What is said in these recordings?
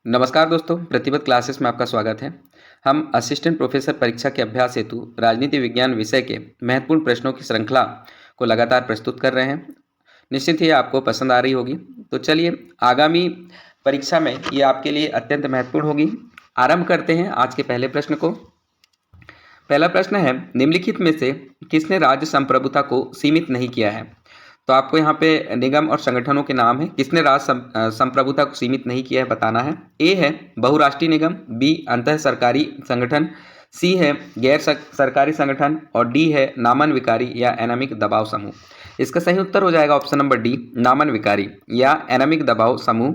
नमस्कार दोस्तों, प्रतिपद क्लासेस में आपका स्वागत है। हम असिस्टेंट प्रोफेसर परीक्षा के अभ्यास हेतु राजनीति विज्ञान विषय के महत्वपूर्ण प्रश्नों की श्रृंखला को लगातार प्रस्तुत कर रहे हैं। निश्चित ही आपको पसंद आ रही होगी। तो चलिए, आगामी परीक्षा में ये आपके लिए अत्यंत महत्वपूर्ण होगी। आरंभ करते हैं आज के पहले प्रश्न को। पहला प्रश्न है, निम्नलिखित में से किसने राज्य संप्रभुता को सीमित नहीं किया है? तो आपको यहाँ पे निगम और संगठनों के नाम है, किसने संप्रभुता को सीमित नहीं किया है बताना है। ए है बहुराष्ट्रीय निगम, बी अंतः सरकारी संगठन, सी है गैर सरकारी संगठन और डी है नामन विकारी या एनामिक दबाव समूह। इसका सही उत्तर हो जाएगा ऑप्शन नंबर डी, नामन विकारी या एनामिक दबाव समूह।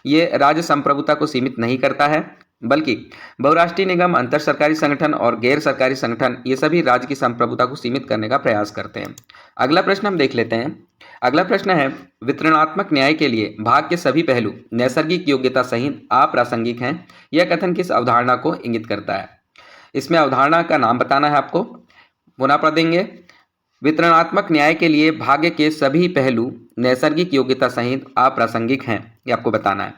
ये राज्य संप्रभुता को सीमित नहीं करता है, बल्कि बहुराष्ट्रीय निगम, अंतर सरकारी संगठन और गैर सरकारी संगठन ये सभी राज्य की संप्रभुता को सीमित करने का प्रयास करते हैं। अगला प्रश्न हम देख लेते हैं। अगला प्रश्न है, वितरणात्मक न्याय के लिए भाग के सभी पहलू नैसर्गिक योग्यता सहित अप्रासंगिक हैं। यह कथन किस अवधारणा को इंगित करता है? इसमें अवधारणा का नाम बताना है आपको। पुनः पढ़ेंगे। वितरणात्मक न्याय के लिए भाग्य के सभी पहलू नैसर्गिक योग्यता सहित अप्रासंगिक हैं, ये आपको बताना है।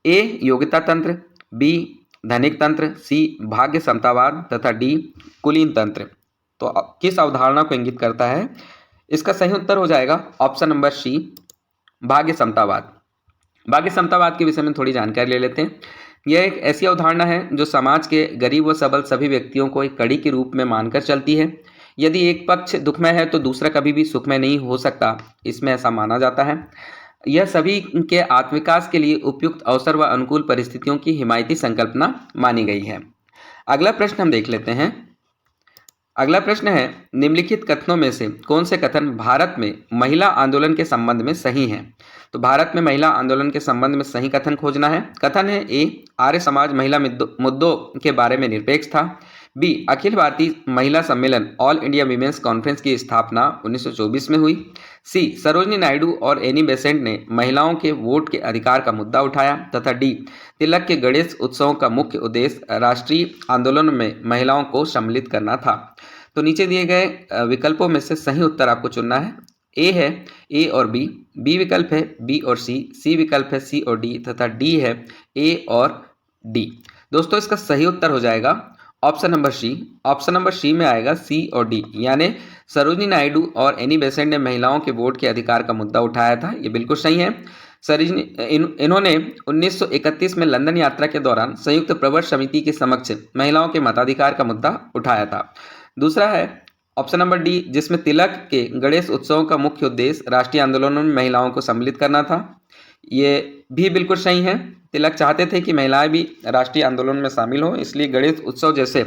ए योग्यता तंत्र, बी धनिक तंत्र, सी भाग्य समतावाद तथा डी कुलीन तंत्र। तो किस अवधारणा को इंगित करता है? इसका सही उत्तर हो जाएगा ऑप्शन नंबर सी, भाग्य समतावाद। भाग्य समतावाद के विषय में थोड़ी जानकारी ले लेते हैं। यह एक ऐसी अवधारणा है जो समाज के गरीब व सबल सभी व्यक्तियों को एक कड़ी के रूप में मानकर चलती है। यदि एक पक्ष दुखमय है तो दूसरा कभी भी सुखमय नहीं हो सकता, इसमें ऐसा माना जाता है। यह सभी के आत्मविकास के लिए उपयुक्त अवसर व अनुकूल परिस्थितियों की हिमायती संकल्पना मानी गई है। अगला प्रश्न हम देख लेते हैं। अगला प्रश्न है, निम्नलिखित कथनों में से कौन से कथन भारत में महिला आंदोलन के संबंध में सही हैं? तो भारत में महिला आंदोलन के संबंध में सही कथन खोजना है। कथन है ए, आर्य समाज महिला मुद्दों के बारे में निरपेक्ष था। बी, अखिल भारतीय महिला सम्मेलन ऑल इंडिया वीमेंस कॉन्फ्रेंस की स्थापना 1924 में हुई। सी, सरोजनी नायडू और एनी बेसेंट ने महिलाओं के वोट के अधिकार का मुद्दा उठाया। तथा डी, तिलक के गणेश उत्सवों का मुख्य उद्देश्य राष्ट्रीय आंदोलन में महिलाओं को सम्मिलित करना था। तो नीचे दिए गए विकल्पों में से सही उत्तर आपको चुनना है। ए है ए और बी, बी विकल्प है बी और सी विकल्प है सी और डी तथा डी है ए और डी। दोस्तों, इसका सही उत्तर हो जाएगा option number C. Option number C में आएगा सी और डी, यानी सरोजनी नायडू और एनी बेसेंट ने महिलाओं के वोट के अधिकार का मुद्दा उठाया था। ये बिल्कुल सही है। इन्होंने 1931 में लंदन यात्रा के दौरान संयुक्त प्रवर समिति के समक्ष महिलाओं के मताधिकार का मुद्दा उठाया था। दूसरा है ऑप्शन नंबर डी, जिसमें तिलक के गणेश उत्सवों का मुख्य उद्देश्य राष्ट्रीय आंदोलनों में महिलाओं को सम्मिलित करना था। ये भी बिल्कुल सही है। तिलक चाहते थे कि महिलाएं भी राष्ट्रीय आंदोलन में शामिल हों, इसलिए गणेश उत्सव जैसे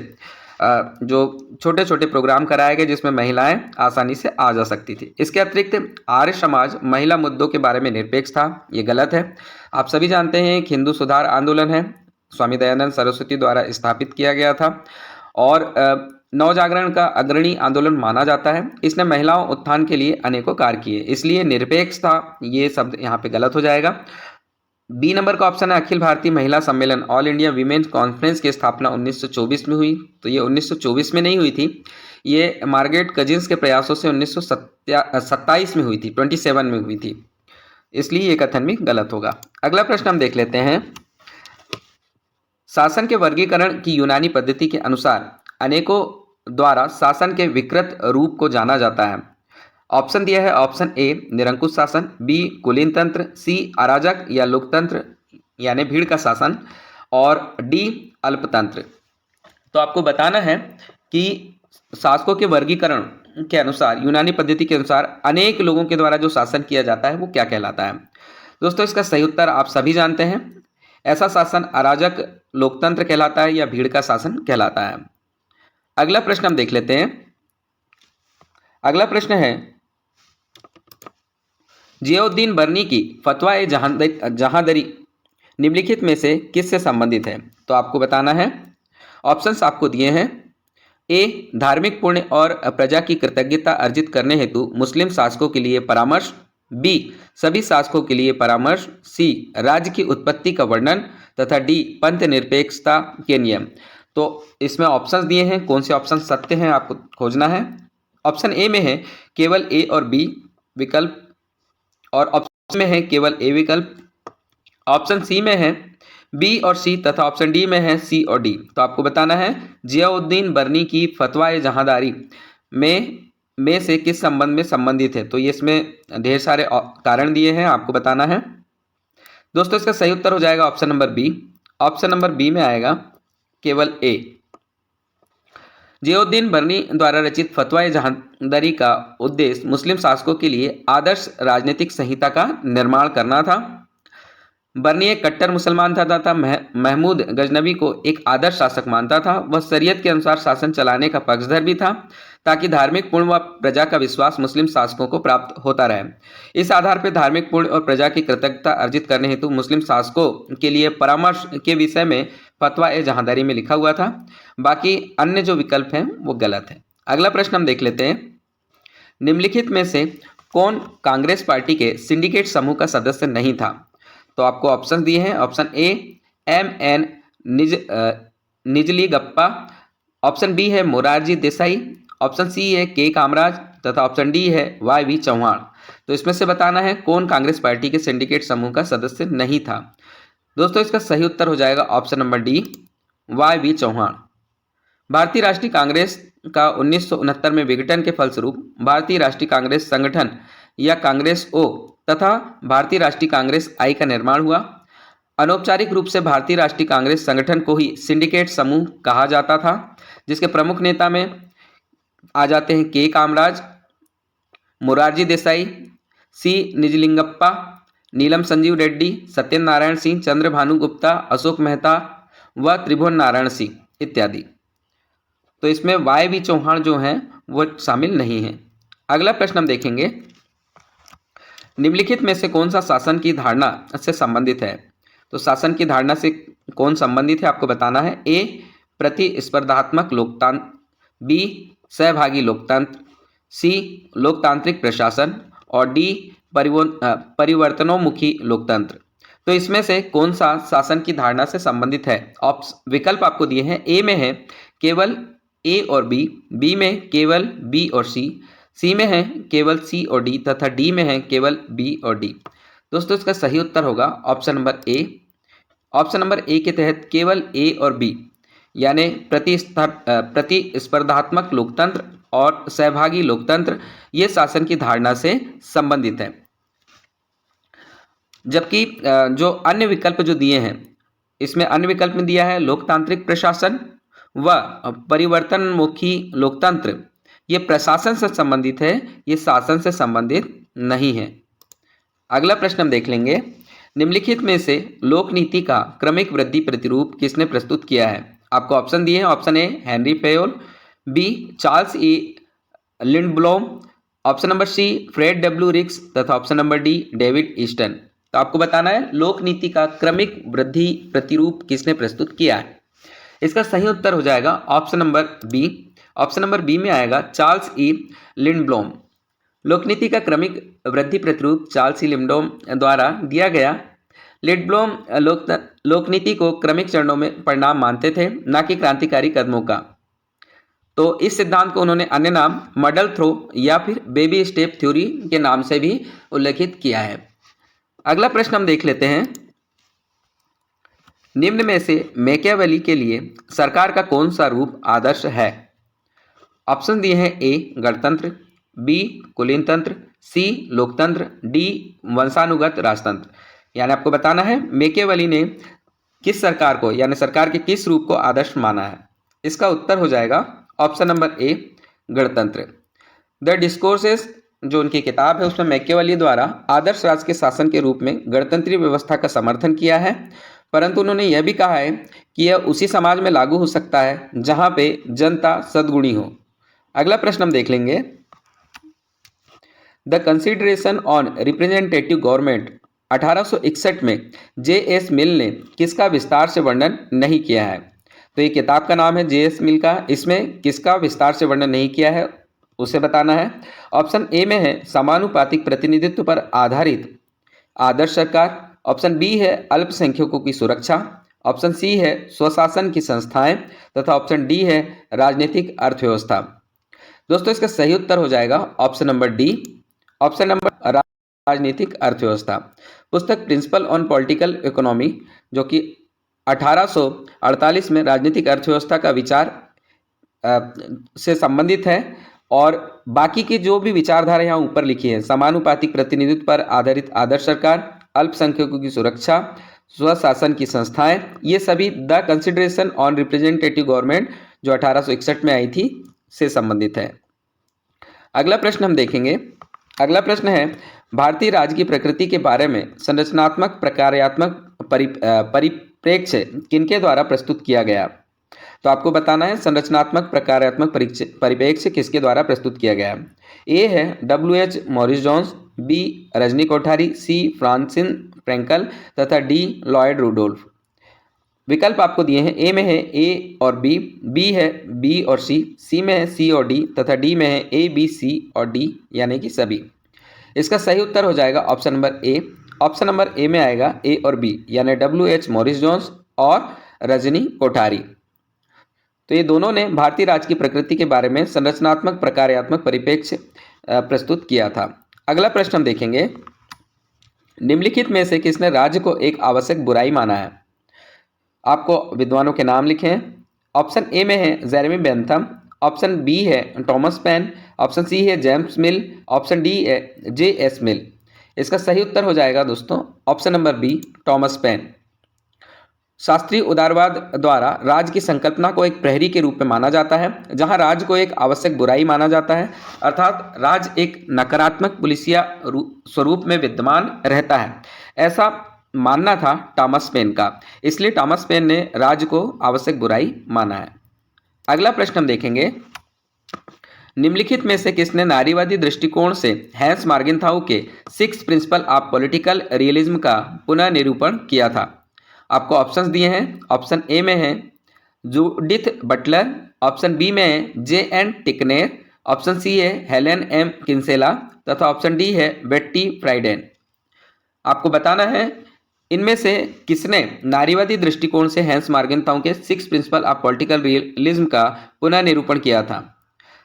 जो छोटे छोटे प्रोग्राम कराए गए जिसमें महिलाएं आसानी से आ जा सकती थी। इसके अतिरिक्त आर्य समाज महिला मुद्दों के बारे में निरपेक्ष था। ये गलत है। आप सभी जानते हैं कि हिंदू सुधार आंदोलन है, स्वामी दयानंद सरस्वती द्वारा स्थापित किया गया था और नवजागरण का अग्रणी आंदोलन माना जाता है। इसने महिलाओं उत्थान के लिए अनेकों कार्य किए, इसलिए निरपेक्ष था। ये शब्द यहाँ पे गलत हो जाएगा। बी नंबर का ऑप्शन है, अखिल भारतीय महिला सम्मेलन ऑल इंडिया वीमेंस कॉन्फ्रेंस की स्थापना 1924 में हुई। तो ये 1924 में नहीं हुई थी, ये मार्गरेट कजिन्स के प्रयासों से 1927 में हुई थी, 27 में हुई थी, इसलिए ये कथन भी गलत होगा। अगला प्रश्न हम देख लेते हैं। शासन के वर्गीकरण की यूनानी पद्धति के अनुसार अनेकों द्वारा शासन के विकृत रूप को जाना जाता है। ऑप्शन दिया है, ऑप्शन ए निरंकुश शासन, बी कुलीन तंत्र, सी अराजक या लोकतंत्र यानी भीड़ का शासन और डी अल्पतंत्र। तो आपको बताना है कि शासकों के वर्गीकरण के अनुसार, यूनानी पद्धति के अनुसार अनेक लोगों के द्वारा जो शासन किया जाता है वो क्या कहलाता है? दोस्तों, इसका सही उत्तर आप सभी जानते हैं। ऐसा शासन अराजक लोकतंत्र कहलाता है या भीड़ का शासन कहलाता है। अगला प्रश्न हम देख लेते हैं। अगला प्रश्न है, जियाउद्दीन बर्नी की फतवा ए जहांदरी निम्नलिखित में से किससे संबंधित है? तो आपको बताना है। ऑप्शंस आपको दिए हैं। ए, धार्मिक पुण्य और प्रजा की कृतज्ञता अर्जित करने हेतु मुस्लिम शासकों के लिए परामर्श, बी सभी शासकों के लिए परामर्श, सी राज्य की उत्पत्ति का वर्णन तथा डी पंथ निरपेक्षता के नियम। तो इसमें ऑप्शंस दिए हैं, कौन से ऑप्शन सत्य हैं आपको खोजना है। ऑप्शन ए में है केवल ए और बी विकल्प और ऑप्शन में है केवल ए विकल्प। ऑप्शन सी में है बी और सी तथा ऑप्शन डी में है सी और डी। तो आपको बताना है जियाउद्दीन बरनी की फतवा जहांदारी में से किस संबंध में संबंधित है। तो ये इसमें ढेर सारे कारण दिए हैं, आपको बताना है। दोस्तों इसका सही उत्तर हो जाएगा option number B. Option number B में आएगा केवल ए। जियाउद्दीन बरनी द्वारा रचित फतवा जहांदारी का उद्देश्य मुस्लिम शासकों के लिए आदर्श राजनीतिक संहिता का निर्माण करना था। बरनी एक कट्टर मुसलमान था तथा महमूद गजनवी को एक आदर्श शासक मानता था। वह शरीयत के अनुसार शासन चलाने का पक्षधर भी था ताकि धार्मिक पुण्य व प्रजा का विश्वास मुस्लिम शासकों को प्राप्त होता रहे। इस आधार पर धार्मिक पुण्य और प्रजा की कृतज्ञता अर्जित करने हेतु मुस्लिम शासकों के लिए परामर्श के विषय में फतवा जहांदारी में लिखा हुआ था। बाकी अन्य जो विकल्प हैं वो गलत है। अगला प्रश्न हम देख लेते हैं, निम्नलिखित में से कौन कांग्रेस पार्टी के सिंडिकेट समूह का सदस्य नहीं था। तो आपको ऑप्शन दिए हैं। Option A M.N. Nijalingappa, option B है मोरारजी देसाई, ऑप्शन सी है के कामराज तथा ऑप्शन डी है Y.V. चौहान। तो इसमें से बताना है कौन कांग्रेस पार्टी के सिंडिकेट समूह का सदस्य नहीं था। दोस्तों इसका सही उत्तर हो जाएगा option number D Y.V. Chauhan. भारतीय राष्ट्रीय कांग्रेस का 1969 में विघटन के फलस्वरूप भारतीय राष्ट्रीय कांग्रेस संगठन या कांग्रेस ओ तथा भारतीय राष्ट्रीय कांग्रेस आई का निर्माण हुआ। अनौपचारिक रूप से भारतीय राष्ट्रीय कांग्रेस संगठन को ही सिंडिकेट समूह कहा जाता था, जिसके प्रमुख नेता में आ जाते हैं के कामराज, मोरारजी देसाई, सी निजलिंगप्पा, नीलम संजीव रेड्डी, सत्येंद्र नारायण सिंह, चंद्रभानु गुप्ता, अशोक मेहता व त्रिभुवन नारायण सिंह इत्यादि। तो इसमें Y.V. चौहान जो हैं वो शामिल नहीं हैं। अगला प्रश्न हम देखेंगे, निम्नलिखित में से कौन सा शासन की धारणा से संबंधित है। तो शासन की धारणा से कौन संबंधित है आपको बताना है। ए प्रतिस्पर्धात्मक लोकतंत्र, बी सहभागी लोकतंत्र, सी लोकतांत्रिक प्रशासन और डी परिवर्तनोन्मुखी लोकतंत्र। तो इसमें से कौन सा शासन की धारणा से संबंधित है। विकल्प आपको दिए हैं। ए में है केवल ए और बी में केवल बी और सी में है केवल सी और डी तथा डी में है केवल बी और डी। दोस्तों इसका सही उत्तर होगा ऑप्शन नंबर ए। ऑप्शन नंबर ए के तहत केवल ए और बी यानी प्रतिस्पर्धात्मक लोकतंत्र और सहभागी लोकतंत्र ये शासन की धारणा से संबंधित है। जबकि जो अन्य विकल्प जो दिए हैं, इसमें अन्य विकल्प में दिया है लोकतांत्रिक प्रशासन व परिवर्तनमुखी लोकतंत्र, ये प्रशासन से संबंधित है, ये शासन से संबंधित नहीं है। अगला प्रश्न हम देख लेंगे, निम्नलिखित में से लोक नीति का क्रमिक वृद्धि प्रतिरूप किसने प्रस्तुत किया है। आपको ऑप्शन दिए हैं। Option A Henri Fayol, B Charles E Lindblom, option number C Fred W Riggs तथा option number D David Easton. तो आपको बताना है लोक नीति का क्रमिक वृद्धि प्रतिरूप किसने प्रस्तुत किया है। इसका सही उत्तर हो जाएगा option number B. Option number B में आएगा चार्ल्स ई लिंडब्लॉम। लोकनीति का क्रमिक वृद्धि प्रतिरूप चार्ल्स ई लिंडब्लॉम द्वारा दिया गया। लिंडब्लॉम लोकनीति को क्रमिक चरणों में परिणाम मानते थे, न कि क्रांतिकारी कदमों का। तो इस सिद्धांत को उन्होंने अन्य नाम मॉडल थ्रो या फिर बेबी स्टेप थ्योरी के नाम से भी उल्लेखित किया है। अगला प्रश्न हम देख लेते हैं, निम्न में से मैकियावेली के लिए सरकार का कौन सा रूप आदर्श है। ऑप्शन दिए हैं। ए गणतंत्र, बी कुलीनतंत्र, सी लोकतंत्र, डी वंशानुगत राजतंत्र। यानी आपको बताना है मैकियावेली ने किस सरकार को यानी सरकार के किस रूप को आदर्श माना है। इसका उत्तर हो जाएगा ऑप्शन नंबर ए गणतंत्र। द डिस्कोर्सेस जो उनकी किताब है उसमें मैकियावेली द्वारा आदर्श राज के शासन के रूप में गणतंत्रीय व्यवस्था का समर्थन किया है, परंतु उन्होंने यह भी कहा है कि यह उसी समाज में लागू हो सकता है जहां पे जनता सद्गुणी हो। अगला प्रश्न हम देख लेंगे, the consideration on representative government 1861 में J.S. मिल ने किसका विस्तार से वर्णन नहीं किया है। तो ये किताब का नाम है J.S. मिल का, इसमें किसका विस्तार से वर्णन नहीं किया है उसे बताना है। ऑप्शन ए में है समानुपातिक प्रतिनिधित्व पर आधारित आदर्श सरकार, ऑप्शन बी है अल्पसंख्यकों की सुरक्षा, ऑप्शन सी है स्वशासन की संस्थाएं तथा ऑप्शन डी है राजनीतिक अर्थव्यवस्था। दोस्तों इसका सही उत्तर हो जाएगा option number D. Option number राजनीतिक अर्थव्यवस्था। पुस्तक प्रिंसिपल ऑन पॉलिटिकल इकोनॉमी जो कि 1848 में राजनीतिक अर्थव्यवस्था का विचार से संबंधित है और बाकी की जो भी विचारधारा यहाँ ऊपर लिखी है, समानुपातिक प्रतिनिधित्व पर आधारित आदर्श सरकार, अल्पसंख्यकों की सुरक्षा, स्वशासन की संस्थाएं, ये सभी the consideration on representative government जो 1861 में आई थी से संबंधित है। अगला प्रश्न हम देखेंगे। अगला प्रश्न है, भारतीय राज्य की प्रकृति के बारे में संरचनात्मक प्रकार्यात्मक परिप्रेक्ष्य किनके द्वारा प्रस्तुत किया गया? तो आपको बताना है संरचनात्मक प्रकार्यात्मक परिप्रेक्ष्य किसके द्वारा प्रस्तुत किया गया। ए है W.H. Morris Jones, B Rajni Kothari, C Francis Frankel तथा डी लॉयड रुडोल्फ। विकल्प आपको दिए हैं, ए में है ए और बी, बी है बी और सी में है सी और डी तथा डी में है ए बी सी और डी यानी कि सभी। इसका सही उत्तर हो जाएगा ऑप्शन नंबर ए। ऑप्शन नंबर ए में आएगा ए और बी यानी W.H. मॉरिस जोन्स और रजनी कोठारी। तो ये दोनों ने भारतीय राज्य की प्रकृति के बारे में संरचनात्मक प्रकार्यात्मक परिप्रेक्ष्य प्रस्तुत किया था। अगला प्रश्न हम देखेंगे, निम्नलिखित में से किसने राज्य को एक आवश्यक बुराई माना है? आपको विद्वानों के नाम लिखे हैं। ऑप्शन ए में है जेरेमी बेंथम, ऑप्शन बी है थॉमस पेन, ऑप्शन सी है जेम्स मिल, ऑप्शन डी है J.S. मिल। इसका सही उत्तर हो जाएगा दोस्तों option number B Thomas Paine. शास्त्रीय उदारवाद द्वारा राज्य की संकल्पना को एक प्रहरी के रूप में माना जाता है, जहां राज्य को एक आवश्यक बुराई माना जाता है, अर्थात राज्य एक नकारात्मक पुलिसिया स्वरूप में विद्यमान रहता है, ऐसा मानना था थॉमस पेन का। इसलिए थॉमस पेन ने राज्य को आवश्यक बुराई माना है। अगला प्रश्न हम देखेंगे, निम्नलिखित में से किसने नारीवादी दृष्टिकोण से हैंस मार्गेनथाउ के 6 प्रिंसिपल ऑफ पॉलिटिकल रियलिज्म का पुनः निरूपण किया था? आपको ऑप्शंस दिए हैं। ऑप्शन ए में है जूडिथ बटलर, ऑप्शन बी में है J.N. टिकनेर, ऑप्शन सी है हेलेन M. किंसेला तथा ऑप्शन डी है बेट्टी फ्राइडेन। आपको बताना है इनमें से किसने नारीवादी दृष्टिकोण से हैंस मार्गेनथाउ के 6 प्रिंसिपल ऑफ पॉलिटिकल रियलिज्म का पुनः निरूपण किया था।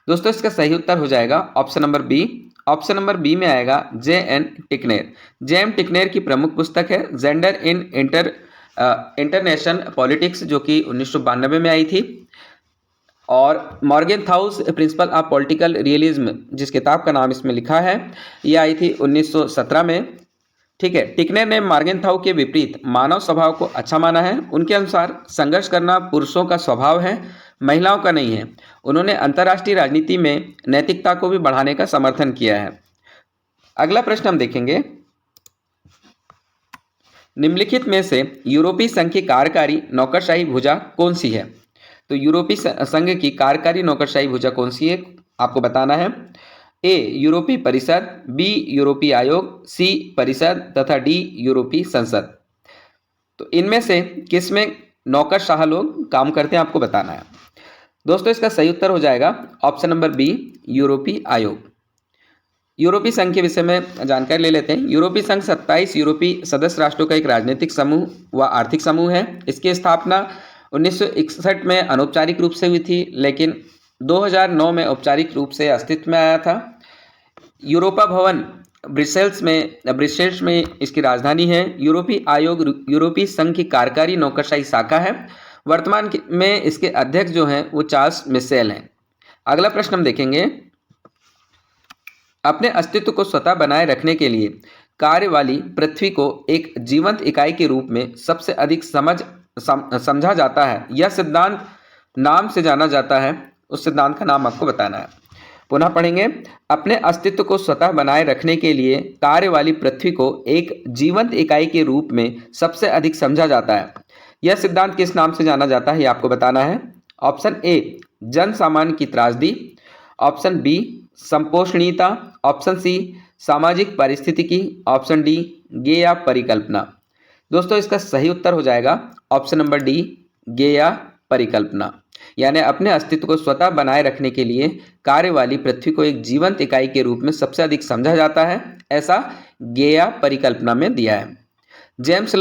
दोस्तों इसका सही उत्तर हो जाएगा option number B. Option number B में आएगा J.N. टिकनेर। J.M. टिकनेर की प्रमुख पुस्तक है जेंडर इन इंटरनेशनल पॉलिटिक्स जो कि 1992 में आई थी, और मॉर्गेनथाउस प्रिंसिपल ऑफ पॉलिटिकल रियलिज्म जिस किताब का नाम इसमें लिखा है ये आई थी 1917 में। ठीक है, टिकनेर ने मॉर्गेनथाउ के विपरीत मानव स्वभाव को अच्छा माना है। उनके अनुसार संघर्ष करना पुरुषों का स्वभाव है, महिलाओं का नहीं है। उन्होंने अंतर्राष्ट्रीय राजनीति में नैतिकता को भी बढ़ाने का समर्थन किया है। अगला प्रश्न हम देखेंगे, निम्नलिखित में से यूरोपीय संघ की कार्यकारी नौकरशाही भुजा कौन सी है? तो यूरोपीय संघ की कार्यकारी नौकरशाही भुजा कौन सी है आपको बताना है। ए यूरोपीय परिषद, बी यूरोपीय आयोग, सी परिषद तथा डी यूरोपीय संसद। तो इनमें से किस में नौकरशाह लोग काम करते हैं आपको बताना है। दोस्तों इसका सही उत्तर हो जाएगा ऑप्शन नंबर बी यूरोपीय आयोग। यूरोपीय संघ के विषय में जानकारी ले लेते हैं। यूरोपीय संघ 27 यूरोपीय सदस्य राष्ट्रों का एक राजनीतिक समूह व आर्थिक समूह है। इसकी स्थापना 1961 में अनौपचारिक रूप से हुई थी, लेकिन 2009 में औपचारिक रूप से अस्तित्व में आया था। यूरोपा भवन ब्रिसेल्स में इसकी राजधानी है। यूरोपीय आयोग यूरोपीय संघ की कार्यकारी नौकरशाही शाखा है। वर्तमान में इसके अध्यक्ष जो हैं वो चार्ल्स मिशेल हैं। अगला प्रश्न हम देखेंगे, अपने अस्तित्व को स्वतः बनाए रखने के लिए कार्य वाली पृथ्वी को एक जीवंत इकाई के रूप में सबसे अधिक समझा जाता है, यह सिद्धांत नाम से जाना जाता है। उस सिद्धांत का नाम आपको बताना है। पुनः पढ़ेंगे, अपने अस्तित्व को स्वतः बनाए रखने के लिए कार्य वाली पृथ्वी को एक जीवंत इकाई के रूप में सबसे अधिक समझा जाता है, यह सिद्धांत किस नाम से जाना जाता है ये आपको बताना है। ऑप्शन ए जन सामान्य की त्रासदी, ऑप्शन बी संपोषणीयता, ऑप्शन सी सामाजिक पारिस्थितिकी, ऑप्शन डी गेया परिकल्पना। दोस्तों इसका सही उत्तर हो जाएगा ऑप्शन नंबर डी गेया परिकल्पना। यानी अपने अस्तित्व को स्वतः बनाए रखने के लिए कार्य वाली पृथ्वी को एक जीवंत इकाई के रूप में सबसे अधिक समझा जाता है, ऐसा गेया परिकल्पना में दिया है। जेम्स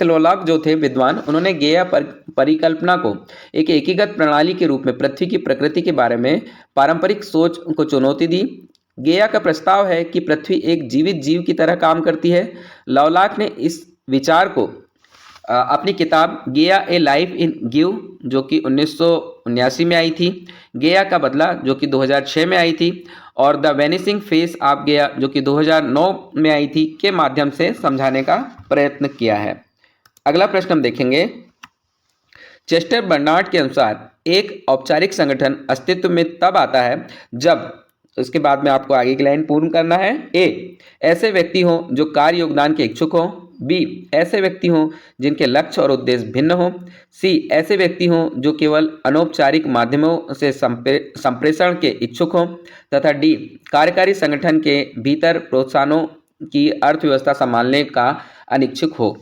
लोलाक जो थे विद्वान, उन्होंने गेया परिकल्पना को एक एकीकृत प्रणाली के रूप में पृथ्वी की प्रकृति के बारे में पारंपरिक सोच को चुनौती दी। गेया का प्रस्ताव है कि पृथ्वी एक जीवित जीव की तरह काम करती है। लोलाक ने इस विचार को अपनी किताब गेया ए लाइफ इन गिव जो कि 1979 में आई थी, गेया का बदला जो कि 2006 में आई थी, और द वेनिसिंग फेस ऑफ गेया जो कि 2009 में आई थी के माध्यम से समझाने का प्रयत्न किया है। अगला प्रश्न हम देखेंगे। चेस्टर बर्नार्ड के अनुसार एक औपचारिक संगठन अस्तित्व में तब आता है जब, उसके बाद में आपको आगे की लाइन पूर्ण करना है। ए, ऐसे व्यक्ति हों जो कार्य योगदान के इच्छुक हों। बी, ऐसे व्यक्ति हों जिनके लक्ष्य और उद्देश्य भिन्न हों। सी, ऐसे व्यक्ति हों जो केवल अनौपचारिक माध्यमों से संप्रेषण के इच्छुक हों। तथा डी, कार्यकारी संगठन के भीतर प्रोत्साहनों की अर्थव्यवस्था संभालने का अनिच्छुक हो।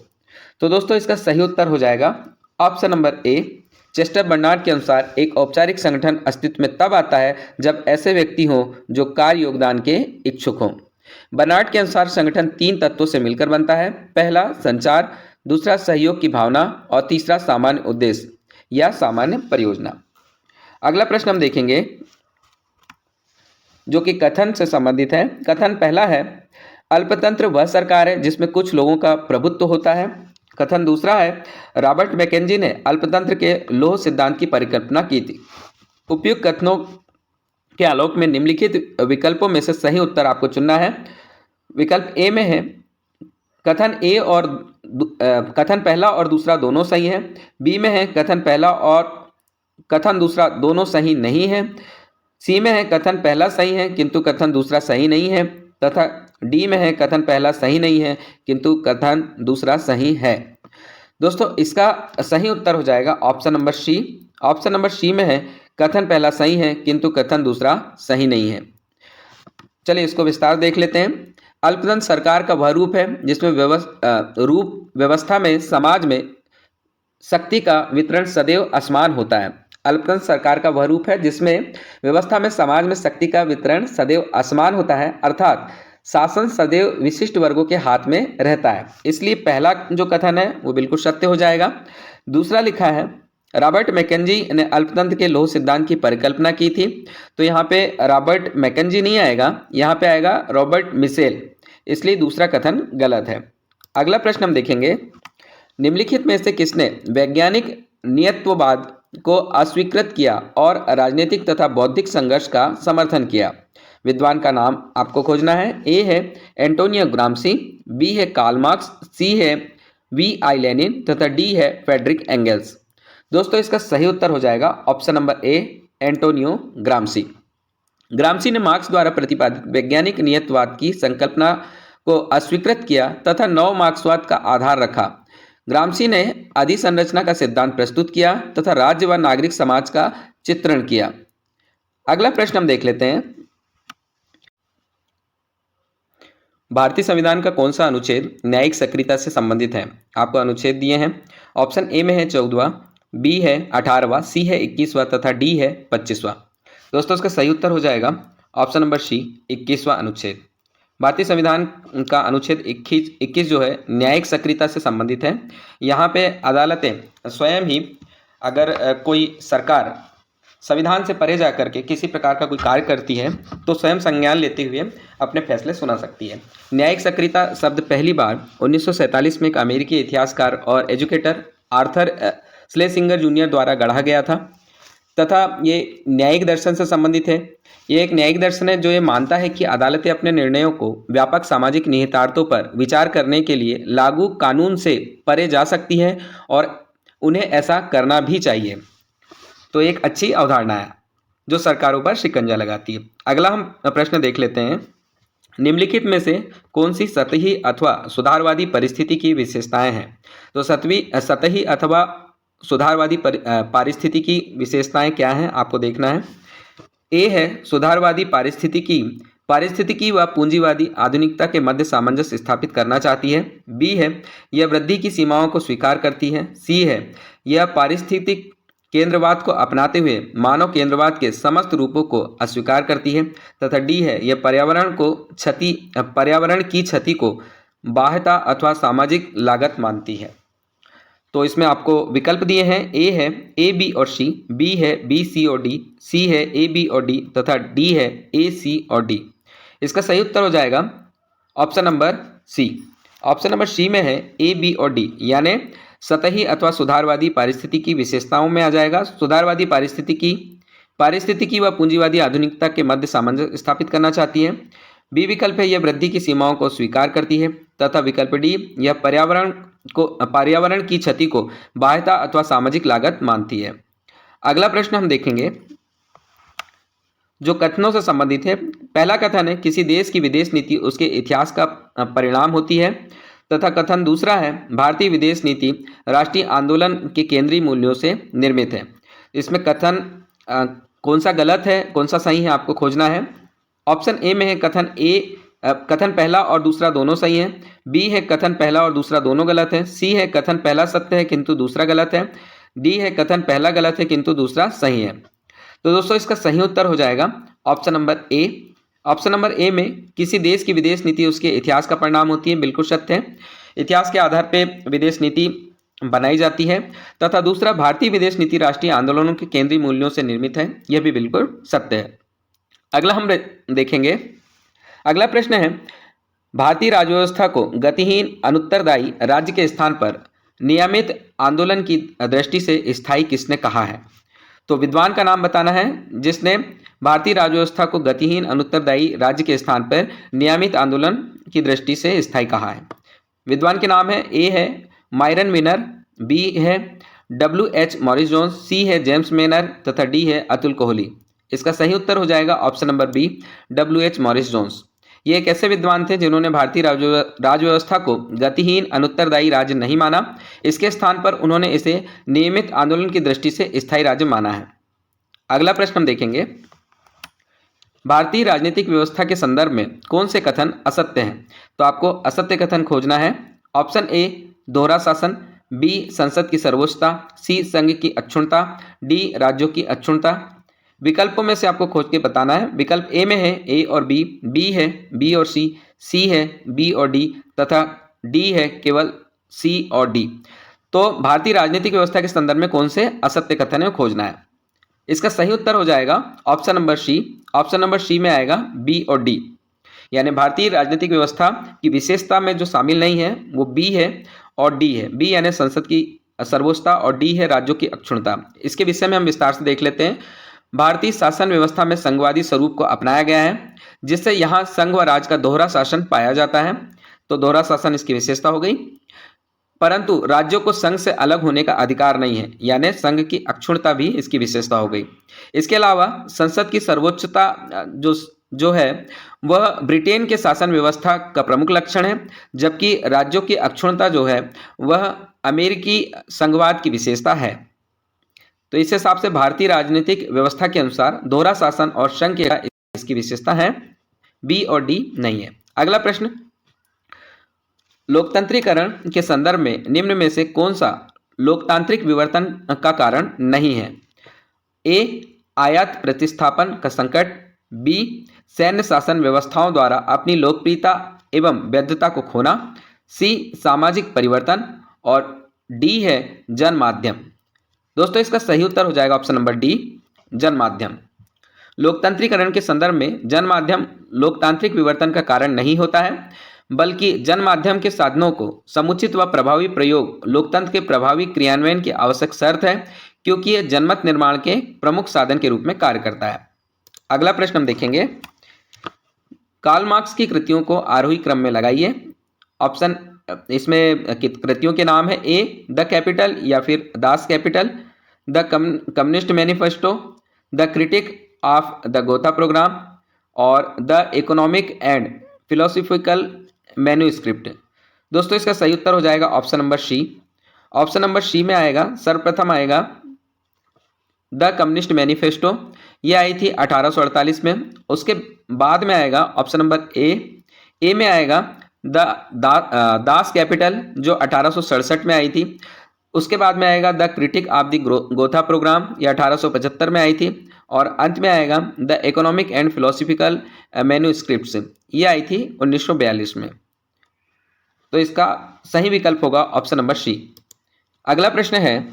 तो दोस्तों इसका सही उत्तर हो जाएगा ऑप्शन नंबर ए। चेस्टर बर्नार्ड के अनुसार एक औपचारिक संगठन अस्तित्व में तब आता है जब ऐसे व्यक्ति हों जो कार्य योगदान के इच्छुक हों। बर्नार्ड के अनुसार संगठन 3 तत्वों से मिलकर बनता है। पहला संचार, दूसरा सहयोग की भावना और तीसरा सामान्य उद्देश्य या सामान्य परियोजना। अगला प्रश्न हम देखेंगे जो कि कथन से संबंधित है। कथन पहला है, अल्पतंत्र वह सरकार है जिसमें कुछ लोगों का प्रभुत्व होता है। कथन दूसरा है, रॉबर्ट मैकेंजी ने अल्पतंत्र के लौह सिद्धांत की परिकल्पना की थी। उपयुक्त कथनों के आलोक में निम्नलिखित विकल्पों में से सही उत्तर आपको चुनना है। विकल्प ए में है कथन ए और कथन पहला और दूसरा दोनों सही है। बी में है कथन पहला और कथन दूसरा दोनों सही नहीं है। सी में है कथन पहला सही है किंतु कथन दूसरा सही नहीं है। तथा डी में है कथन पहला सही नहीं है किंतु कथन दूसरा सही है। दोस्तों इसका सही उत्तर हो जाएगा option number C. Option number C में है कथन पहला सही है किंतु कथन दूसरा सही नहीं है। चलिए इसको विस्तार देख लेते हैं। अल्पतंत्र सरकार का वह रूप है जिसमें व्यवस्था में समाज में शक्ति का वितरण सदैव असमान होता है। अल्पतंत्र सरकार का वह रूप है जिसमें व्यवस्था में समाज में शक्ति का वितरण सदैव असमान होता है, अर्थात शासन सदैव विशिष्ट वर्गों के हाथ में रहता है। इसलिए पहला जो कथन है वो बिल्कुल सत्य हो जाएगा। दूसरा लिखा है, रॉबर्ट मैकेंजी ने अल्पतंत्र के लौह सिद्धांत की परिकल्पना की थी। तो यहाँ पे रॉबर्ट मैकेंजी नहीं आएगा, यहाँ पे आएगा रॉबर्ट मिशेल, इसलिए दूसरा कथन गलत है। अगला प्रश्न हम देखेंगे, निम्नलिखित में से किसने वैज्ञानिक नियतत्ववाद को अस्वीकृत किया और राजनीतिक तथा बौद्धिक संघर्ष का समर्थन किया? विद्वान का नाम आपको खोजना है। ए है एंटोनियो ग्राम्सी, बी है कार्ल मार्क्स, सी है V.I. लेनिन तथा डी है फ्रेडरिक एंगल्स। दोस्तों इसका सही उत्तर हो जाएगा ऑप्शन नंबर ए, एंटोनियो ग्राम्सी। ग्राम्सी ने मार्क्स द्वारा प्रतिपादित वैज्ञानिक नियतवाद की संकल्पना को अस्वीकृत किया तथा नव मार्क्सवाद का आधार रखा। ग्राम्सी ने अधिसंरचना का सिद्धांत प्रस्तुत किया तथा राज्य व नागरिक समाज का चित्रण किया। अगला प्रश्न हम देख लेते हैं, भारतीय संविधान का कौन सा अनुच्छेद न्यायिक सक्रियता से संबंधित है? आपको अनुच्छेद दिए हैं। ऑप्शन ए में है 14वां, बी है 18वां, सी है 21वां तथा डी है 25वां। दोस्तों इसका सही उत्तर हो जाएगा ऑप्शन नंबर सी, 21वां अनुच्छेद। भारतीय संविधान का अनुच्छेद 21 जो है न्यायिक सक्रियता से संबंधित है। यहाँ पे अदालतें स्वयं ही अगर कोई सरकार संविधान से परे जा करके किसी प्रकार का कोई कार्य करती है तो स्वयं संज्ञान लेते हुए अपने फैसले सुना सकती है। न्यायिक सक्रियता शब्द पहली बार 1947 में एक अमेरिकी इतिहासकार और एजुकेटर आर्थर स्लेसिंगर जूनियर द्वारा गढ़ा गया था तथा ये न्यायिक दर्शन से संबंधित है। ये एक न्यायिक दर्शन है जो ये मानता है कि अदालतें अपने निर्णयों को व्यापक सामाजिक निहितार्थों पर विचार करने के लिए लागू कानून से परे जा सकती है और उन्हें ऐसा करना भी चाहिए। तो एक अच्छी अवधारणा है जो सरकारों पर शिकंजा लगाती है। अगला हम प्रश्न देख लेते हैं, निम्नलिखित में से कौन सी सतही अथवा सुधारवादी परिस्थिति की विशेषताएं हैं? तो सतही अथवा सुधारवादी पारिस्थिति की विशेषताएं क्या हैं आपको देखना है। ए है सुधारवादी पारिस्थितिकी व पूंजीवादी आधुनिकता के मध्य सामंजस्य स्थापित करना चाहती है। बी है यह वृद्धि की सीमाओं को स्वीकार करती है। सी है यह पारिस्थितिक केंद्रवाद को अपनाते हुए मानव केंद्रवाद के समस्त रूपों को अस्वीकार करती है। तथा डी है यह पर्यावरण की क्षति को बाह्यता अथवा सामाजिक लागत मानती है। तो इसमें आपको विकल्प दिए हैं, ए है ए बी और सी, बी है बी सी और डी, सी है ए बी और डी तथा डी है ए सी और डी। इसका सही उत्तर हो जाएगा option number C. Option number C में है ए बी और डी, यानी सतही अथवा सुधारवादी पारिस्थितिकी विशेषताओं में आ जाएगा। सुधारवादी पारिस्थितिकी व पूंजीवादी आधुनिकता के मध्य सामंजस्य स्थापित करना चाहती है। बी विकल्प है, यह वृद्धि की सीमाओं को स्वीकार करती है। तथा विकल्प डी, यह पर्यावरण की क्षति को बाह्यता अथवा सामाजिक लागत मानती है। अगला प्रश्न हम देखेंगे जो कथनों से संबंधित है। पहला कथन है, किसी देश की विदेश नीति उसके इतिहास का परिणाम होती है। तथा कथन दूसरा है, भारतीय विदेश नीति राष्ट्रीय आंदोलन के केंद्रीय मूल्यों से निर्मित है। इसमें कथन कौन सा गलत है, कौन सा सही है, आपको खोजना है। ऑप्शन ए में है कथन पहला और दूसरा दोनों सही है। बी है कथन पहला और दूसरा दोनों गलत है। सी है कथन पहला सत्य है किंतु दूसरा गलत है। डी है कथन पहला गलत है किंतु दूसरा सही है। तो दोस्तों इसका सही उत्तर हो जाएगा ऑप्शन नंबर ए। ऑप्शन नंबर ए में किसी देश की विदेश नीति उसके इतिहास का परिणाम होती है, बिल्कुल सत्य है। इतिहास के आधार पर विदेश नीति बनाई जाती है। तथा दूसरा, भारतीय विदेश नीति राष्ट्रीय आंदोलनों के केंद्रीय मूल्यों से निर्मित है, यह भी बिल्कुल सत्य है। अगला हम देखेंगे, अगला प्रश्न है, भारतीय राज्यव्यवस्था को गतिहीन अनुत्तरदायी राज्य के स्थान पर नियमित आंदोलन की दृष्टि से स्थायी किसने कहा है। तो विद्वान का नाम बताना है जिसने भारतीय राज्यव्यवस्था को गतिहीन अनुत्तरदायी राज्य के स्थान पर नियमित आंदोलन की दृष्टि से स्थायी कहा है। विद्वान के नाम है, ए है मायरन मिनर, बी है WH मॉरिस जोन्स, सी है जेम्स मेनर तथा डी है अतुल कोहली। इसका सही उत्तर हो जाएगा option number B, WH Morris Jones. ये एक ऐसे विद्वान थे जिन्होंने भारतीय राज्यव्यवस्था को गतिहीन अनुत्तरदायी राज्य नहीं माना। इसके स्थान पर उन्होंने इसे नियमित आंदोलन की दृष्टि से स्थायी राज्य माना है। अगला प्रश्न हम देखेंगे, भारतीय राजनीतिक व्यवस्था के संदर्भ में कौन से कथन असत्य हैं। तो आपको असत्य कथन खोजना है। ऑप्शन ए, दोहरा शासन, बी, संसद की सर्वोच्चता, सी, संघ की अक्षुण्णता, डी, राज्यों की अक्षुण्णता। विकल्पों में से आपको खोज के बताना है। विकल्प ए में है ए और बी, बी है बी और सी है बी और डी तथा डी है केवल सी और डी। तो भारतीय राजनीतिक व्यवस्था के संदर्भ में कौन से असत्य कथन है खोजना है। इसका सही उत्तर हो जाएगा option number C. Option number C में आएगा बी और डी, यानी भारतीय राजनीतिक व्यवस्था की विशेषता में जो शामिल नहीं है वो बी है और डी है। बी यानी संसद की सर्वोच्चता और डी है राज्यों की अक्षुण्णता। इसके विषय में हम विस्तार से देख लेते हैं। भारतीय शासन व्यवस्था में संघवादी स्वरूप को अपनाया गया है, जिससे यहाँ संघ व राज्य का दोहरा शासन पाया जाता है। तो दोहरा शासन इसकी विशेषता हो गई, परंतु राज्यों को संघ से अलग होने का अधिकार नहीं है, यानी संघ की अक्षुण्णता भी इसकी विशेषता हो गई। इसके अलावा संसद की सर्वोच्चता जो है वह ब्रिटेन के शासन व्यवस्था का प्रमुख लक्षण है, जबकि राज्यों की अक्षुण्णता जो है वह अमेरिकी संघवाद की विशेषता है। तो इस हिसाब से भारतीय राजनीतिक व्यवस्था के अनुसार दोहरा शासन और संघ की इसकी विशेषता है, बी और डी नहीं है। अगला प्रश्न, लोकतंत्रीकरण के संदर्भ में निम्न में से कौन सा लोकतांत्रिक विवर्तन का कारण नहीं है। ए, आयात प्रतिस्थापन का संकट, बी, सैन्य शासन व्यवस्थाओं द्वारा अपनी लोकप्रियता एवं वैधता को खोना, सी, सामाजिक परिवर्तन और डी है जनमाध्यम। दोस्तों इसका सही उत्तर हो जाएगा ऑप्शन नंबर डी, जनमाध्यम। लोकतंत्रीकरण के संदर्भ में जनमाध्यम लोकतांत्रिक विवर्तन का कारण नहीं होता है, बल्कि जनमाध्यम के साधनों को समुचित व प्रभावी प्रयोग लोकतंत्र के प्रभावी क्रियान्वयन की आवश्यक शर्त है, क्योंकि यह जनमत निर्माण के प्रमुख साधन के रूप में कार्य करता है। अगला प्रश्न हम देखेंगे, कार्ल मार्क्स की कृतियों को आरोही क्रम में लगाइए। ऑप्शन इसमें कृतियों के नाम है, ए, द कैपिटल या फिर Das capital, the communist manifesto, the critique of the Gotha programme और the economic and philosophical manuscript. दोस्तों इसका सही उत्तर हो जाएगा option number C. Option number C में आएगा, सर्वप्रथम आएगा द कम्युनिस्ट मैनिफेस्टो, ये आई थी 1848 में। उसके बाद में आएगा ऑप्शन नंबर ए में आएगा दास कैपिटल जो 1867 में आई थी। उसके बाद में आएगा the critique of the Gotha programme, ये 1875 में आई थी। और अंत में आएगा the economic and philosophical manuscripts, ये आई थी 1942 में। तो इसका सही विकल्प होगा ऑप्शन नंबर सी। अगला प्रश्न है,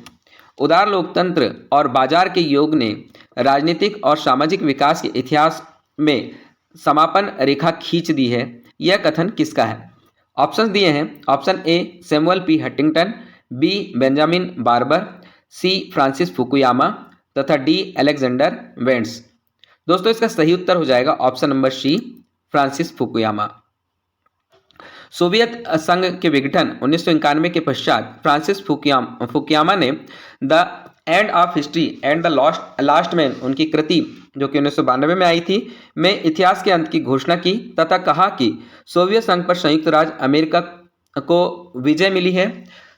उदार लोकतंत्र और बाजार के योग ने राजनीतिक और सामाजिक विकास के इतिहास में समापन रेखा खींच दी है, यह कथन किसका है। ऑप्शन दिए हैं, option A, Samuel P Huntington, B Benjamin Barber, C Francis Fukuyama तथा डी अलेक्जेंडर वेंट्स। दोस्तों इसका सही उत्तर हो जाएगा option number C, Francis Fukuyama. Soviet संघ के विघटन 1991 के पश्चात फ्रांसिस फुकुयामा ने the end of history and the last man, उनकी कृति जो कि 1992 में आई थी, में इतिहास के अंत की घोषणा की तथा कहा कि सोवियत संघ पर संयुक्त राज्य अमेरिका को विजय मिली है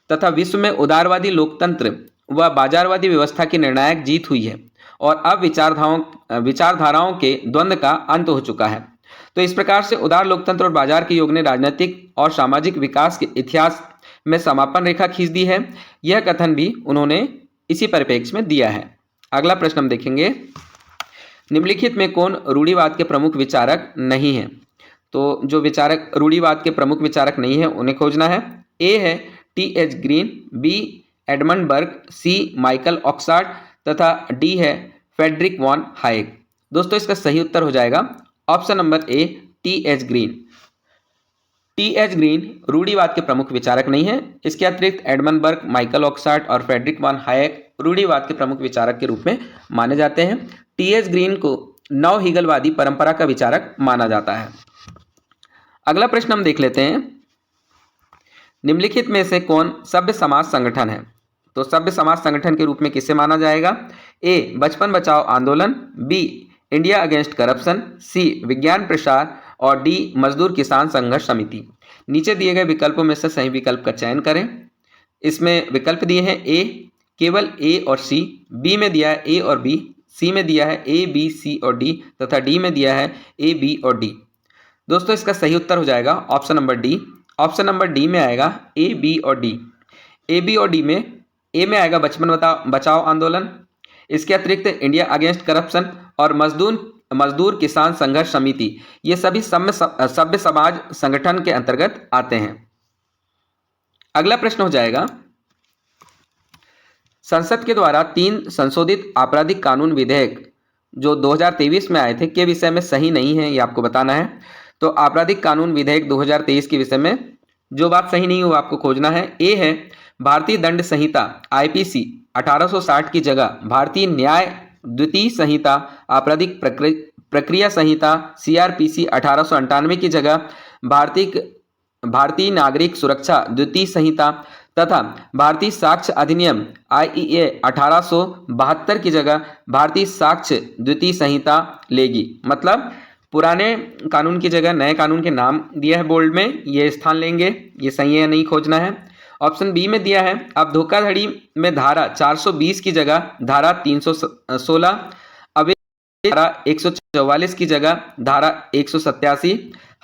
तथा विश्व में उदारवादी लोकतंत्र व बाजारवादी व्यवस्था की निर्णायक जीत हुई है और अब विचारधाराओं के द्वंद्व का अंत हो चुका है। तो इस प्रकार से उदार लोकतंत्र और बाजार के योग ने राजनीतिक और सामाजिक विकास के इतिहास में समापन रेखा खींच दी है। यह कथन भी उन्होंने इसी परिप्रेक्ष्य में दिया है। अगला प्रश्न हम देखेंगे, निम्नलिखित में कौन रूढ़िवाद के प्रमुख विचारक नहीं है? तो जो विचारक रूढ़िवाद के प्रमुख विचारक नहीं है उन्हें खोजना है। ए है टी.एच. Green, B Edmund Burke, C Michael Oxford तथा डी है फ्रेडरिक वॉन हायेक। दोस्तों इसका सही उत्तर हो जाएगा ऑप्शन नंबर ए, टी.एच. ग्रीन। टी.एच. ग्रीन रूढ़िवाद के प्रमुख विचारक नहीं है। इसके अतिरिक्त एडमंड बर्ग, माइकल ऑक्सफोर्ड और फ्रेडरिक वॉन हायेक रूढ़िवाद के प्रमुख विचारक के रूप में माने जाते हैं। टी.एच. ग्रीन को नव हीगलवादी परंपरा का विचारक माना जाता है। अगला प्रश्न हम देख लेते हैं, निम्नलिखित में से कौन सभ्य समाज संगठन है? तो सभ्य समाज संगठन के रूप में किसे माना जाएगा? ए बचपन बचाओ आंदोलन, बी इंडिया अगेंस्ट करप्शन, सी विज्ञान प्रसार और डी मजदूर किसान संघर्ष समिति। नीचे दिए गए विकल्पों में से सही विकल्प का चयन करें। इसमें विकल्प दिए हैं ए केवल ए और सी, बी में दिया है ए और बी, सी में दिया है ए बी सी और डी तथा डी में दिया है ए बी और डी। दोस्तों इसका सही उत्तर हो जाएगा option number D. Option number D में आएगा ए बी और डी। ए बी और डी में ए में आएगा बचपन बचाओ आंदोलन, इसके अतिरिक्त इंडिया अगेंस्ट करप्शन और मजदूर किसान संघर्ष समिति, ये सभी सभ्य समाज संगठन के अंतर्गत आते हैं। अगला प्रश्न हो जाएगा, संसद के द्वारा 3 संशोधित आपराधिक कानून विधेयक जो 2023 में आए थे के विषय में सही नहीं है, ये आपको बताना है। तो आपराधिक कानून विधेयक 2023 के विषय में जो बात सही नहीं हो आपको खोजना है। ए है भारतीय दंड संहिता आईपीसी 1860 की जगह भारतीय न्याय द्वितीय संहिता आपराधिक प्रक्रिया संहिता सीआरपीसी 1898 की जगह भारतीय नागरिक सुरक्षा द्वितीय संहिता तथा भारतीय साक्ष्य अधिनियम आईईए 1872 की जगह भारतीय साक्ष्य द्वितीय संहिता लेगी। मतलब पुराने कानून की जगह नए कानून के नाम दिया है बोल्ड में, ये स्थान लेंगे। ये सही है या नहीं खोजना है। ऑप्शन बी में दिया है अब धोखाधड़ी में धारा 420 की जगह धारा 316, अवैध धारा 144 की जगह धारा 187,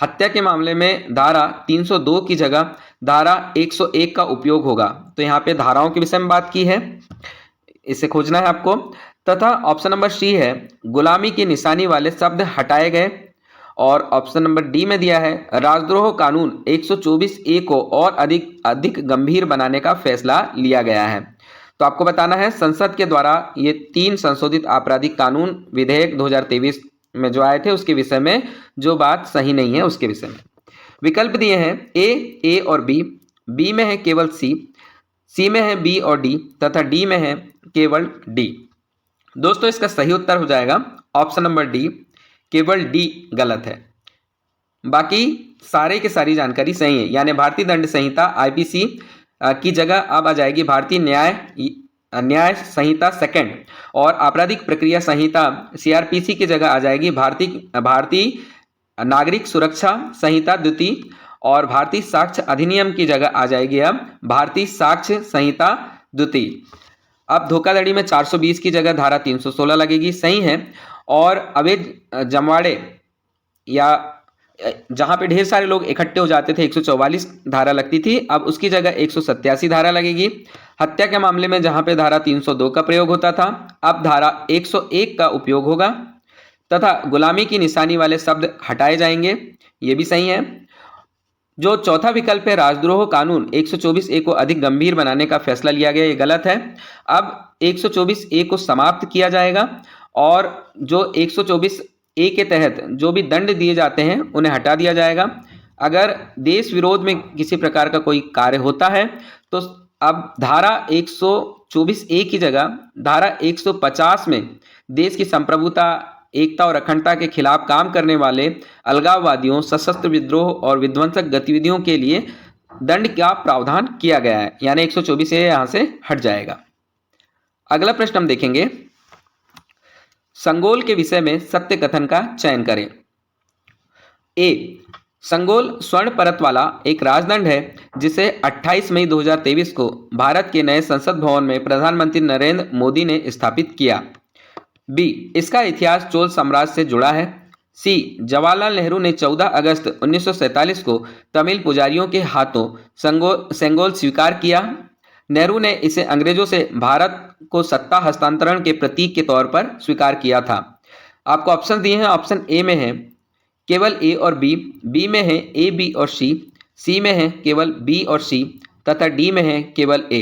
हत्या के मामले में धारा 302 की जगह धारा 101 का उपयोग होगा। तो यहाँ पे धाराओं के विषय में बात की है, इसे खोजना है आपको। तथा ऑप्शन नंबर सी है गुलामी की निशानी वाले शब्द हटाए गए। और ऑप्शन नंबर डी में दिया है राजद्रोह कानून 124 ए को और अधिक गंभीर बनाने का फैसला लिया गया है। तो आपको बताना है संसद के द्वारा ये 3 संशोधित आपराधिक कानून विधेयक 2023 में जो आए थे उसके विषय में जो बात सही नहीं है उसके विषय में। विकल्प दिए हैं ए और बी में है केवल सी में है बी और डी तथा डी में है केवल डी। दोस्तों इसका सही उत्तर हो जाएगा ऑप्शन नंबर डी, केवल डी गलत है। बाकी सारे की सारी जानकारी सही है, यानी भारतीय दंड संहिता आईपीसी की जगह अब आ जाएगी भारतीय न्याय संहिता सेकंड और आपराधिक प्रक्रिया संहिता सीआरपीसी की जगह आ जाएगी भारतीय नागरिक सुरक्षा संहिता द्वितीय और भारतीय साक्ष्य अधिनियम की जगह आ जाएगी अब भारतीय साक्ष्य संहिता द्वितीय। अब धोखाधड़ी में 420 की जगह धारा 316 लगेगी, सही है। और अवैध जमवाड़े या जहां पे ढेर सारे लोग इकट्ठे हो जाते थे 144 धारा लगती थी, अब उसकी जगह 187 धारा लगेगी। हत्या के मामले में जहां पे धारा 302 का प्रयोग होता था अब धारा 101 का उपयोग होगा तथा गुलामी की निशानी वाले शब्द हटाए जाएंगे, ये भी सही है। जो चौथा विकल्प है राजद्रोह कानून 124 ए को अधिक गंभीर बनाने का फैसला लिया गया, ये गलत है। अब 124 ए को समाप्त किया जाएगा और जो 124 ए के तहत जो भी दंड दिए जाते हैं उन्हें हटा दिया जाएगा। अगर देश विरोध में किसी प्रकार का कोई कार्य होता है तो अब धारा 124A की जगह धारा 150 में देश की संप्रभुता, एकता और अखंडता के खिलाफ काम करने वाले अलगाववादियों, सशस्त्र विद्रोह और विध्वंसक गतिविधियों के लिए दंड का प्रावधान किया गया है, यानी 124A यहां से हट जाएगा। अगला प्रश्न हम देखेंगे, संगोल के विषय में सत्य कथन का चयन करें। ए, संगोल स्वर्ण परत वाला एक राजदंड है जिसे 28 मई 2023 को भारत के नए संसद भवन में प्रधानमंत्री नरेंद्र मोदी ने स्थापित किया। बी, इसका इतिहास चोल साम्राज्य से जुड़ा है। सी, जवाहरलाल नेहरू ने 14 अगस्त 1947 को तमिल पुजारियों के हाथों सेंगोल स्वीकार किया। नेहरू ने इसे अंग्रेजों से भारत को सत्ता हस्तांतरण के प्रतीक के तौर पर स्वीकार किया था। आपको ऑप्शन दिए हैं, ऑप्शन ए में है केवल ए और बी, बी में है ए, बी और सी में है केवल बी और सी तथा डी में है केवल ए।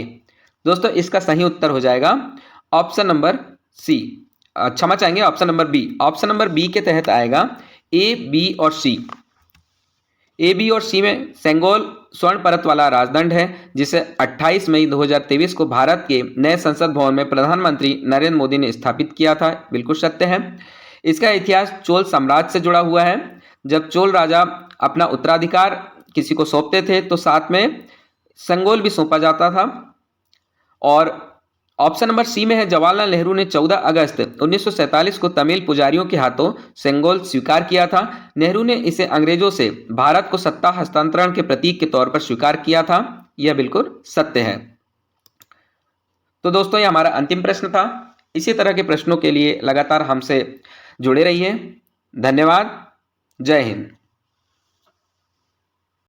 दोस्तों इसका सही उत्तर हो जाएगा ऑप्शन नंबर सी, क्षमा चाहेंगे option number B. Option number B के तहत आएगा ए, बी और सी। ए, बी और सी में सेंगोल स्वर्ण परत वाला राजदंड है जिसे 28 मई 2023 को भारत के नए संसद भवन में प्रधानमंत्री नरेंद्र मोदी ने स्थापित किया था। बिल्कुल सत्य है। इसका इतिहास चोल साम्राज्य से जुड़ा हुआ है। जब चोल राजा अपना उत्तराधिकार किसी को सौंपते थे तो साथ में सेंगोल भी सौंपा जाता था। और ऑप्शन नंबर सी में है जवाहरलाल नेहरू ने 14 अगस्त 1947 को तमिल पुजारियों के हाथों सेंगोल स्वीकार किया था। नेहरू ने इसे अंग्रेजों से भारत को सत्ता हस्तांतरण के प्रतीक के तौर पर स्वीकार किया था। यह बिल्कुल सत्य है। तो दोस्तों यह हमारा अंतिम प्रश्न था। इसी तरह के प्रश्नों के लिए लगातार हमसे जुड़े रहिए। धन्यवाद। जय हिंद।